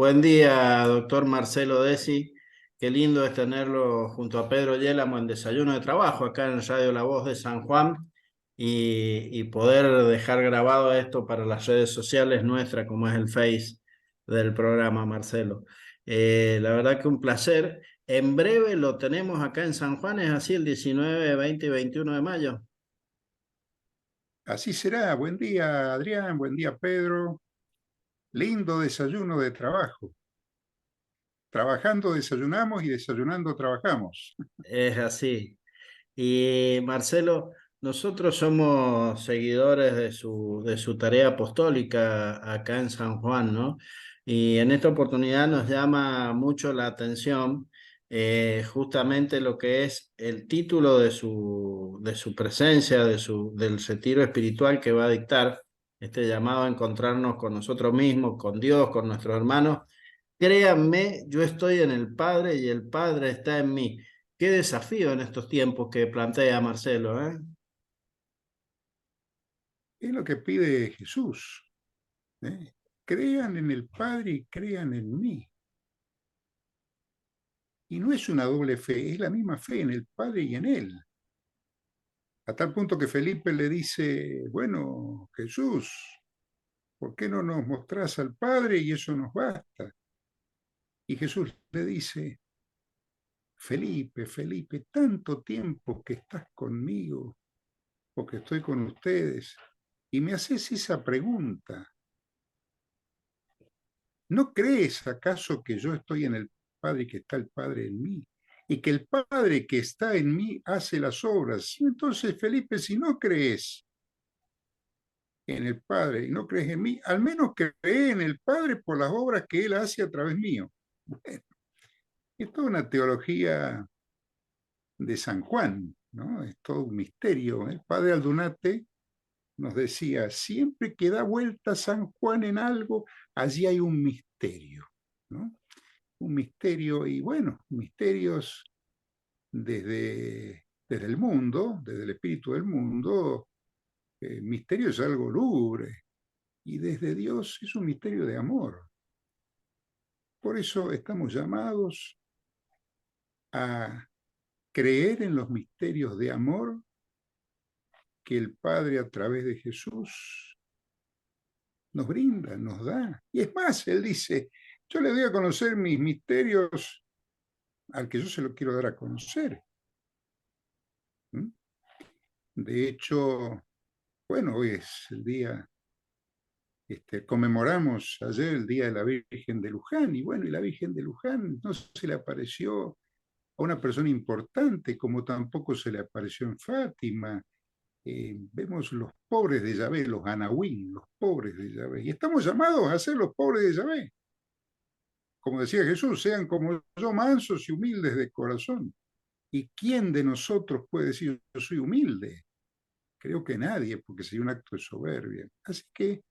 Buen día, doctor Marcelo Desi. Qué lindo es tenerlo junto a Pedro Yélamo en Desayuno de Trabajo acá en Radio La Voz de San Juan y poder dejar grabado esto para las redes sociales nuestras, como es el Face del programa, Marcelo. La verdad que un placer. En breve lo tenemos acá en San Juan, es así el 19, 20 y 21 de mayo. Así será. Buen día, Adrián. Buen día, Pedro. Lindo desayuno de trabajo. Trabajando desayunamos y desayunando trabajamos. Es así. Y Marcelo, nosotros somos seguidores de su tarea apostólica acá en San Juan, ¿no? Y en esta oportunidad nos llama mucho la atención justamente lo que es el título de su presencia, del retiro espiritual que va a dictar, este llamado a encontrarnos con nosotros mismos, con Dios, con nuestros hermanos. Créanme, yo estoy en el Padre y el Padre está en mí. Qué desafío en estos tiempos que plantea Marcelo, ¿eh? Es lo que pide Jesús. ¿Eh? Crean en el Padre y crean en mí. Y no es una doble fe, es la misma fe en el Padre y en Él. A tal punto que Felipe le dice, bueno, Jesús, ¿por qué no nos mostrás al Padre y eso nos basta? Y Jesús le dice, Felipe, Felipe, tanto tiempo que estás conmigo, porque estoy con ustedes, y me haces esa pregunta. ¿No crees acaso que yo estoy en el Padre y que está el Padre en mí? Y que el Padre que está en mí hace las obras. Entonces, Felipe, si no crees en el Padre y no crees en mí, al menos cree en el Padre por las obras que Él hace a través mío. Bueno, esto es una teología de San Juan, ¿no? Es todo un misterio. El padre Aldunate nos decía, siempre que da vuelta San Juan en algo, allí hay un misterio, ¿no? Un misterio, y bueno, misterios desde el mundo, desde el espíritu del mundo, misterio es algo lúgubre, y desde Dios es un misterio de amor. Por eso estamos llamados a creer en los misterios de amor que el Padre a través de Jesús nos brinda, nos da. Y es más, Él dice, yo le doy a conocer mis misterios al que yo se lo quiero dar a conocer. ¿Mm? De hecho, bueno, hoy es el día, conmemoramos ayer el Día de la Virgen de Luján, y bueno, y la Virgen de Luján no se le apareció a una persona importante, como tampoco se le apareció en Fátima. Vemos los pobres de Yahvé, los anahuín, los pobres de Yahvé, y estamos llamados a ser los pobres de Yahvé. Como decía Jesús, sean como yo, mansos y humildes de corazón. ¿Y quién de nosotros puede decir yo soy humilde? Creo que nadie, porque sería un acto de soberbia. Así que,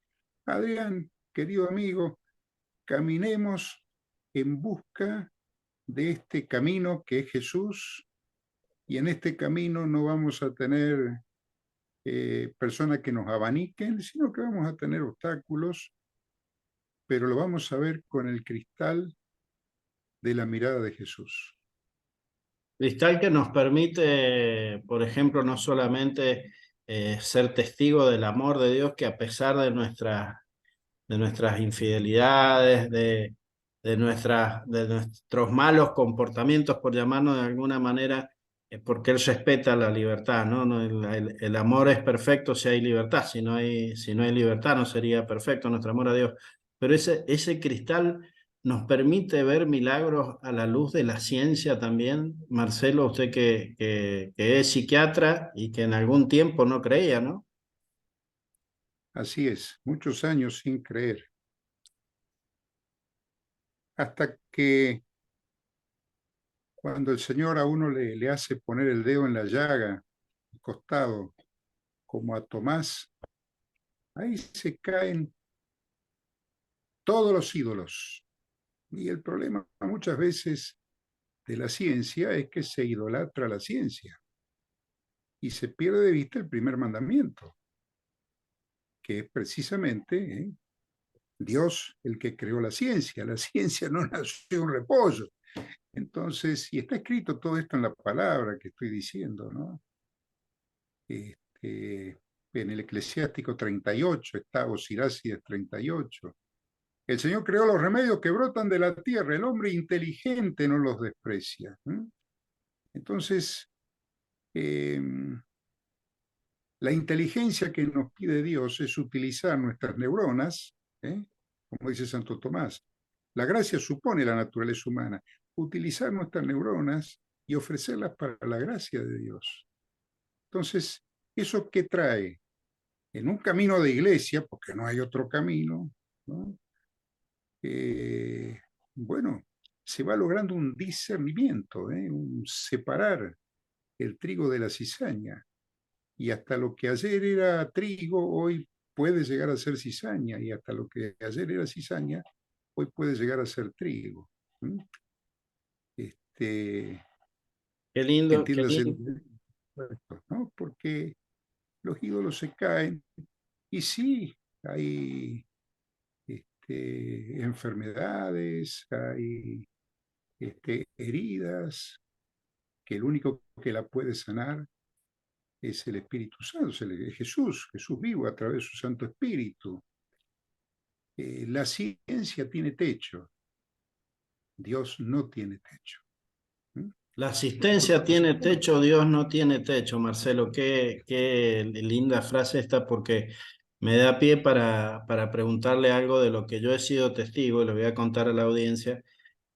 Adrián, querido amigo, caminemos en busca de este camino que es Jesús, y en este camino no vamos a tener personas que nos abaniquen, sino que vamos a tener obstáculos, pero lo vamos a ver con el cristal de la mirada de Jesús. Cristal que nos permite, por ejemplo, no solamente ser testigo del amor de Dios, que a pesar de nuestras infidelidades, de nuestros malos comportamientos, por llamarnos de alguna manera, porque Él respeta la libertad, ¿no? El amor es perfecto si hay libertad, si no hay libertad no sería perfecto nuestro amor a Dios. Pero ese cristal nos permite ver milagros a la luz de la ciencia también. Marcelo, usted que es psiquiatra y que en algún tiempo no creía, ¿no? Así es, muchos años sin creer, hasta que cuando el Señor a uno le hace poner el dedo en la llaga, el costado, como a Tomás, ahí se caen todos los ídolos. Y el problema muchas veces de la ciencia es que se idolatra la ciencia y se pierde de vista el primer mandamiento, que es precisamente Dios el que creó la ciencia no nació de un repollo. Entonces, y está escrito todo esto en la palabra que estoy diciendo, ¿no? En el Eclesiástico 38 está, o Sirácides 38. El Señor creó los remedios que brotan de la tierra, el hombre inteligente no los desprecia. Entonces, eh, la inteligencia que nos pide Dios es utilizar nuestras neuronas, como dice Santo Tomás. La gracia supone la naturaleza humana, utilizar nuestras neuronas y ofrecerlas para la gracia de Dios. Entonces, ¿eso qué trae? En un camino de iglesia, porque no hay otro camino, ¿no? Bueno, se va logrando un discernimiento, un separar el trigo de la cizaña. Y hasta lo que ayer era trigo, hoy puede llegar a ser cizaña. Y hasta lo que ayer era cizaña, hoy puede llegar a ser trigo. Este, Qué lindo, qué entiéndase, lindo. ¿no? Porque los ídolos se caen. Y sí, hay enfermedades, hay heridas, que el único que la puede sanar es el Espíritu Santo, es Jesús, Jesús vivo a través de su Santo Espíritu. La ciencia tiene techo, Dios no tiene techo. La asistencia tiene techo, Dios no tiene techo, Marcelo. Qué linda frase esta porque me da pie para preguntarle algo de lo que yo he sido testigo y le voy a contar a la audiencia.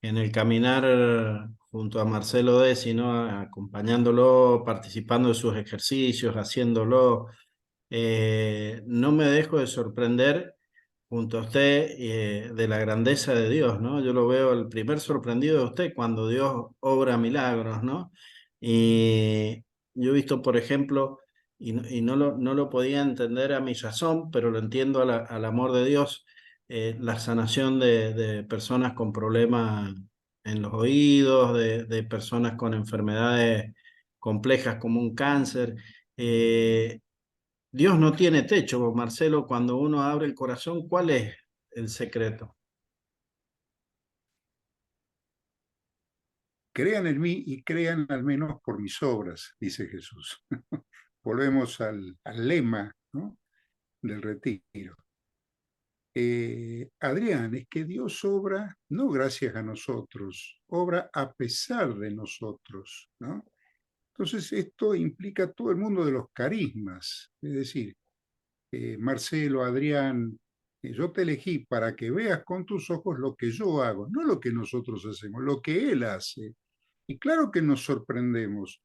En el caminar junto a Marcelo Desi, ¿no? Acompañándolo, participando de sus ejercicios, haciéndolo, no me dejo de sorprender junto a usted de la grandeza de Dios, ¿no? Yo lo veo el primer sorprendido de usted cuando Dios obra milagros, ¿no? Y yo he visto, por ejemplo, y no lo podía entender a mi razón, pero lo entiendo al amor de Dios, la sanación de personas con problemas en los oídos, de personas con enfermedades complejas como un cáncer. Dios no tiene techo, Marcelo, cuando uno abre el corazón, ¿cuál es el secreto? Crean en mí y crean al menos por mis obras, dice Jesús. Volvemos al lema, ¿no?, del retiro. Adrián, es que Dios obra no gracias a nosotros, obra a pesar de nosotros, ¿no? Entonces esto implica todo el mundo de los carismas, es decir, Marcelo, Adrián, yo te elegí para que veas con tus ojos lo que yo hago, no lo que nosotros hacemos, lo que Él hace. Y claro que nos sorprendemos,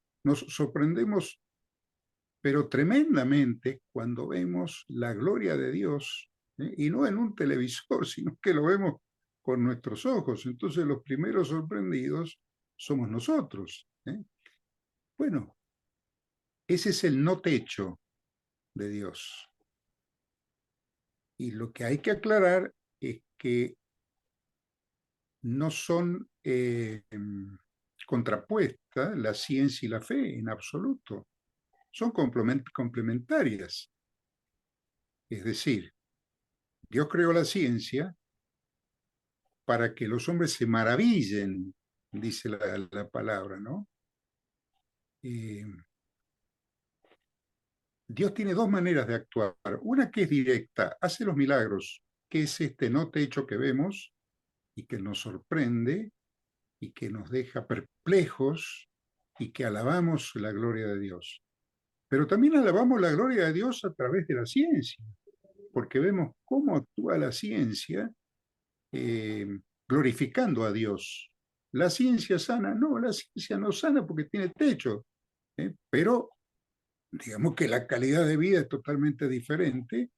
pero tremendamente cuando vemos la gloria de Dios, y no en un televisor, sino que lo vemos con nuestros ojos. Entonces los primeros sorprendidos somos nosotros. Bueno, ese es el no techo de Dios. Y lo que hay que aclarar es que no son contrapuestas la ciencia y la fe en absoluto. Son complementarias. Es decir, Dios creó la ciencia para que los hombres se maravillen, dice la palabra, ¿no? Eh, Dios tiene dos maneras de actuar. Una que es directa, hace los milagros, que es este no techo que vemos y que nos sorprende y que nos deja perplejos y que alabamos la gloria de Dios. Pero también alabamos la gloria de Dios a través de la ciencia, porque vemos cómo actúa la ciencia eh, glorificando a Dios. La ciencia sana, no, la ciencia no sana porque tiene techo, pero digamos que la calidad de vida es totalmente diferente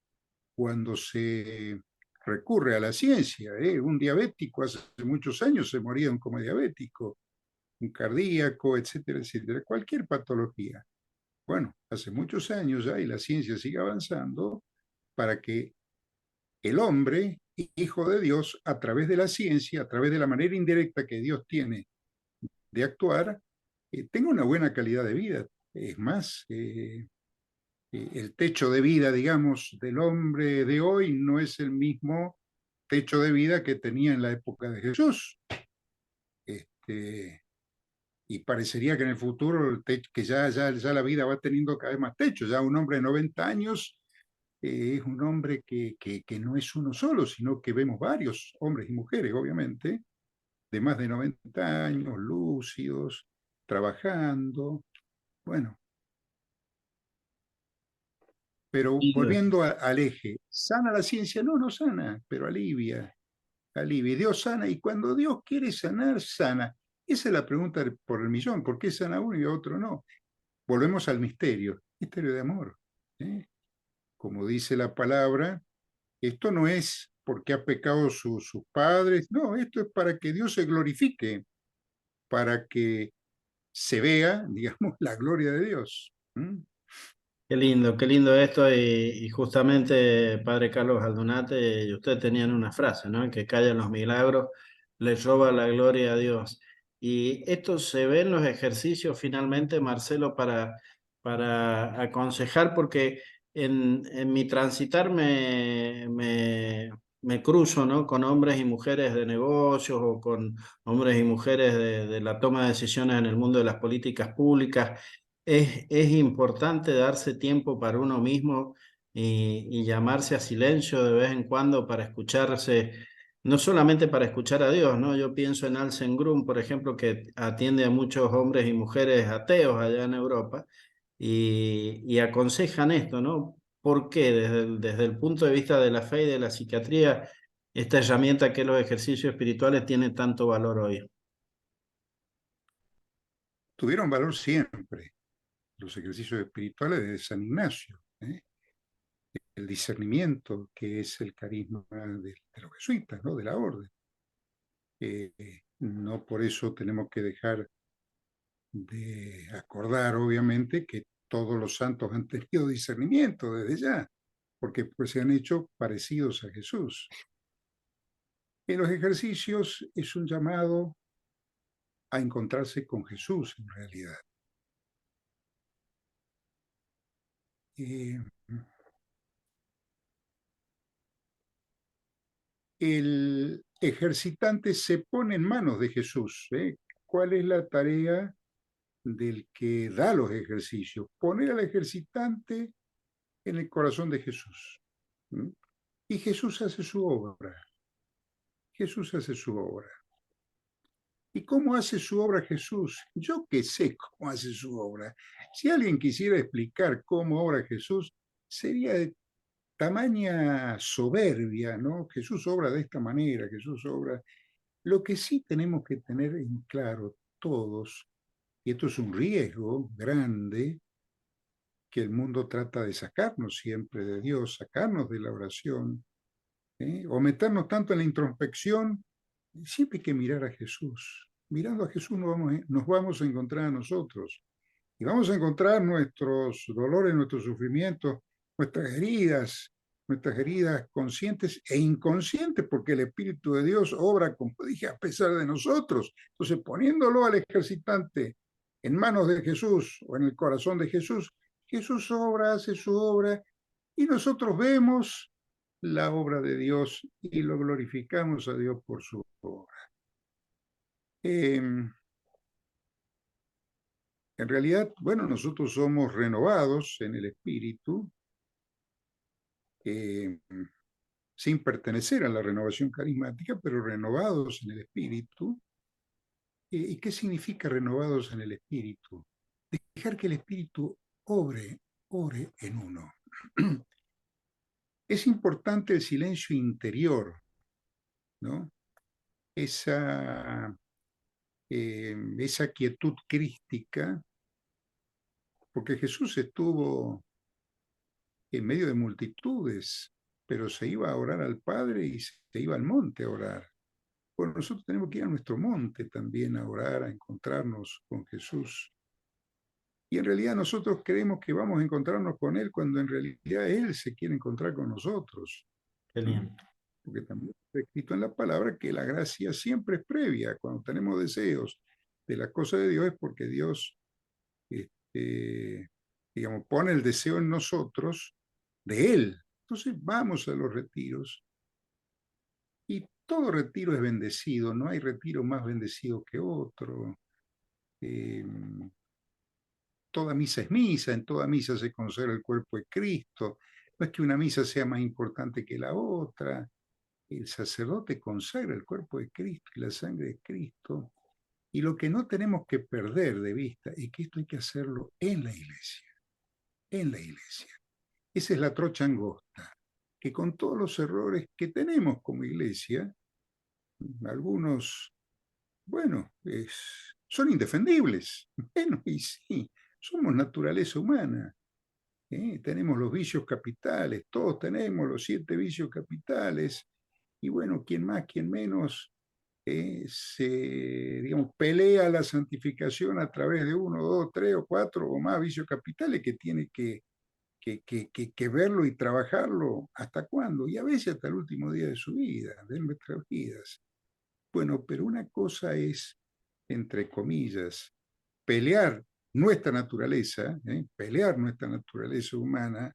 cuando se recurre a la ciencia. Un diabético hace muchos años se moría como diabético, un cardíaco, etcétera, etcétera, cualquier patología. Bueno, hace muchos años ya y la ciencia sigue avanzando para que el hombre, hijo de Dios, a través de la ciencia, a través de la manera indirecta que Dios tiene de actuar, tenga una buena calidad de vida. Es más, el techo de vida, digamos, del hombre de hoy no es el mismo techo de vida que tenía en la época de Jesús. Este, y parecería que en el futuro que ya la vida va teniendo cada vez más techo. Ya un hombre de 90 años es un hombre que no es uno solo, sino que vemos varios hombres y mujeres, obviamente, de más de 90 años, lúcidos, trabajando. Bueno, pero volviendo al eje, ¿sana la ciencia? No, no sana, pero alivia, alivia. Dios sana, y cuando Dios quiere sanar, sana. Esa es la pregunta por el millón. ¿Por qué sana uno y otro no? Volvemos al misterio de amor. ¿Eh? Como dice la palabra, esto no es porque ha pecado sus padres, no, esto es para que Dios se glorifique, para que se vea, digamos, la gloria de Dios. ¿Mm? Qué lindo esto y justamente, Padre Carlos Aldunate, y usted tenían una frase, ¿no? El que calla en los milagros le roba la gloria a Dios. Y esto se ve en los ejercicios finalmente, Marcelo, para aconsejar, porque en mi transitar me cruzo, ¿no? Con hombres y mujeres de negocios o con hombres y mujeres de la toma de decisiones en el mundo de las políticas públicas. Es importante darse tiempo para uno mismo y llamarse a silencio de vez en cuando para escucharse, no solamente para escuchar a Dios, ¿no? Yo pienso en Alsen Grum, por ejemplo, que atiende a muchos hombres y mujeres ateos allá en Europa y aconsejan esto, ¿no? ¿Por qué? Desde el punto de vista de la fe y de la psiquiatría, esta herramienta que es los ejercicios espirituales tiene tanto valor hoy. Tuvieron valor siempre los ejercicios espirituales de San Ignacio, ¿eh? El discernimiento, que es el carisma de los jesuitas, ¿no? De la orden. No por eso tenemos que dejar de acordar, obviamente, que todos los santos han tenido discernimiento desde ya, porque pues, se han hecho parecidos a Jesús. En los ejercicios es un llamado a encontrarse con Jesús en realidad. Eh, el ejercitante se pone en manos de Jesús. ¿Eh? ¿Cuál es la tarea del que da los ejercicios? Poner al ejercitante en el corazón de Jesús. ¿Mm? Y Jesús hace su obra. Jesús hace su obra. ¿Y cómo hace su obra Jesús? Yo que sé cómo hace su obra. Si alguien quisiera explicar cómo obra Jesús, sería de tamaña soberbia, ¿no? Jesús obra de esta manera, Jesús obra. Lo que sí tenemos que tener en claro todos, y esto es un riesgo grande, que el mundo trata de sacarnos siempre de Dios, sacarnos de la oración, o meternos tanto en la introspección. Siempre hay que mirar a Jesús. Mirando a Jesús nos vamos a encontrar a nosotros. Y vamos a encontrar nuestros dolores, nuestros sufrimientos, nuestras heridas conscientes e inconscientes, porque el Espíritu de Dios obra, como dije, a pesar de nosotros. Entonces, poniéndolo al ejercitante en manos de Jesús o en el corazón de Jesús, Jesús obra, hace su obra, y nosotros vemos la obra de Dios y lo glorificamos a Dios por su obra. En realidad, bueno, nosotros somos renovados en el espíritu, eh, sin pertenecer a la renovación carismática, pero renovados en el espíritu. ¿Y qué significa renovados en el espíritu? Dejar que el espíritu ore en uno. Es importante el silencio interior, ¿no? Esa, esa quietud crística, porque Jesús estuvo en medio de multitudes, pero se iba a orar al Padre y se iba al monte a orar. Bueno, nosotros tenemos que ir a nuestro monte también a orar, a encontrarnos con Jesús. Y en realidad nosotros creemos que vamos a encontrarnos con Él cuando en realidad Él se quiere encontrar con nosotros. Qué lindo. Porque también está escrito en la palabra que la gracia siempre es previa. Cuando tenemos deseos de la cosa de Dios es porque Dios, digamos, pone el deseo en nosotros de Él. Entonces vamos a los retiros Y todo retiro es bendecido, no hay retiro más bendecido que otro. Eh, Toda misa es misa, en toda misa se consagra el cuerpo de Cristo. No es que una misa sea más importante que la otra. El sacerdote consagra el cuerpo de Cristo y la sangre de Cristo. Y lo que no tenemos que perder de vista es que esto hay que hacerlo en la iglesia, en la iglesia. Esa es la trocha angosta, que con todos los errores que tenemos como iglesia, algunos, bueno, son indefendibles. Bueno, y sí, somos naturaleza humana. Tenemos los vicios capitales, todos tenemos los 7 vicios capitales, y bueno, quien más, quien menos, se, digamos, pelea la santificación a través de 1, 2, 3 o 4 o más vicios capitales que tiene que verlo y trabajarlo hasta cuándo, y a veces hasta el último día de su vida, de nuestras vidas. Bueno, pero una cosa es, entre comillas, pelear pelear nuestra naturaleza humana,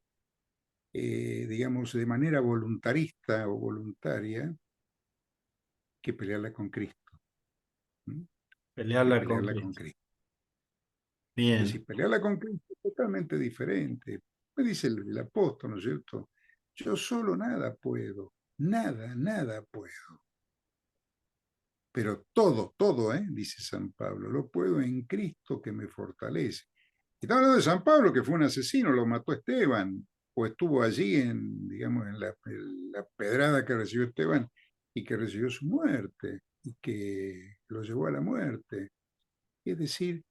digamos, de manera voluntarista o voluntaria, que pelearla con Cristo. ¿Mm? Que Pelearla con pelearla con Cristo. Cristo. Es Bien. decir, pelearla con Cristo es totalmente diferente. Me dice el apóstol, ¿no es cierto? Yo solo nada puedo, nada puedo. Pero todo, dice San Pablo, lo puedo en Cristo que me fortalece. Estamos hablando de San Pablo, que fue un asesino, lo mató Esteban, o estuvo allí digamos, en la pedrada que recibió Esteban y que recibió su muerte y que lo llevó a la muerte. Es decir,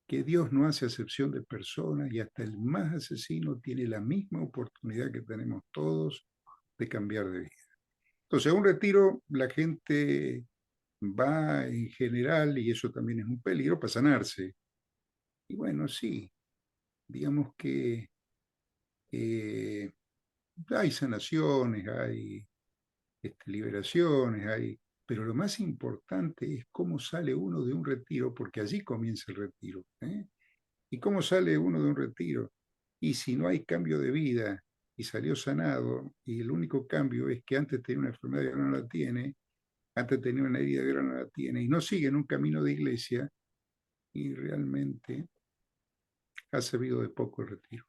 que Dios no hace acepción de personas y hasta el más asesino tiene la misma oportunidad que tenemos todos de cambiar de vida. Entonces, a un retiro la gente va en general, y eso también es un peligro, para sanarse. Y bueno, sí, digamos que eh, hay sanaciones, hay liberaciones, pero lo más importante es cómo sale uno de un retiro, porque allí comienza el retiro. ¿Y cómo sale uno de un retiro? Y si no hay cambio de vida y salió sanado, y el único cambio es que antes tenía una enfermedad y ahora no la tiene, antes tenía una herida y ahora no la tiene, y no sigue en un camino de iglesia, y realmente ha servido de poco el retiro.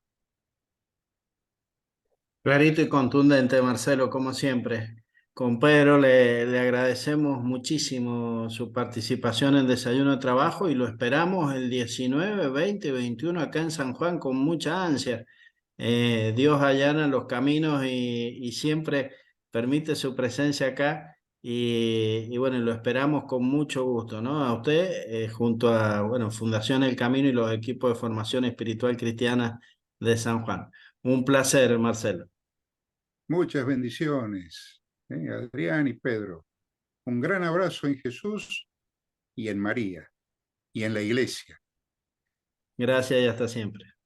Clarito y contundente, Marcelo, como siempre. Con Pedro le agradecemos muchísimo su participación en Desayuno de Trabajo y lo esperamos el 19, 20, 21 acá en San Juan con mucha ansia. Dios allana los caminos y siempre permite su presencia acá y bueno, lo esperamos con mucho gusto, ¿no? A usted, junto a, bueno, Fundación El Camino y los equipos de formación espiritual cristiana de San Juan. Un placer, Marcelo. Muchas bendiciones, Adrián y Pedro. Un gran abrazo en Jesús y en María y en la iglesia. Gracias y hasta siempre.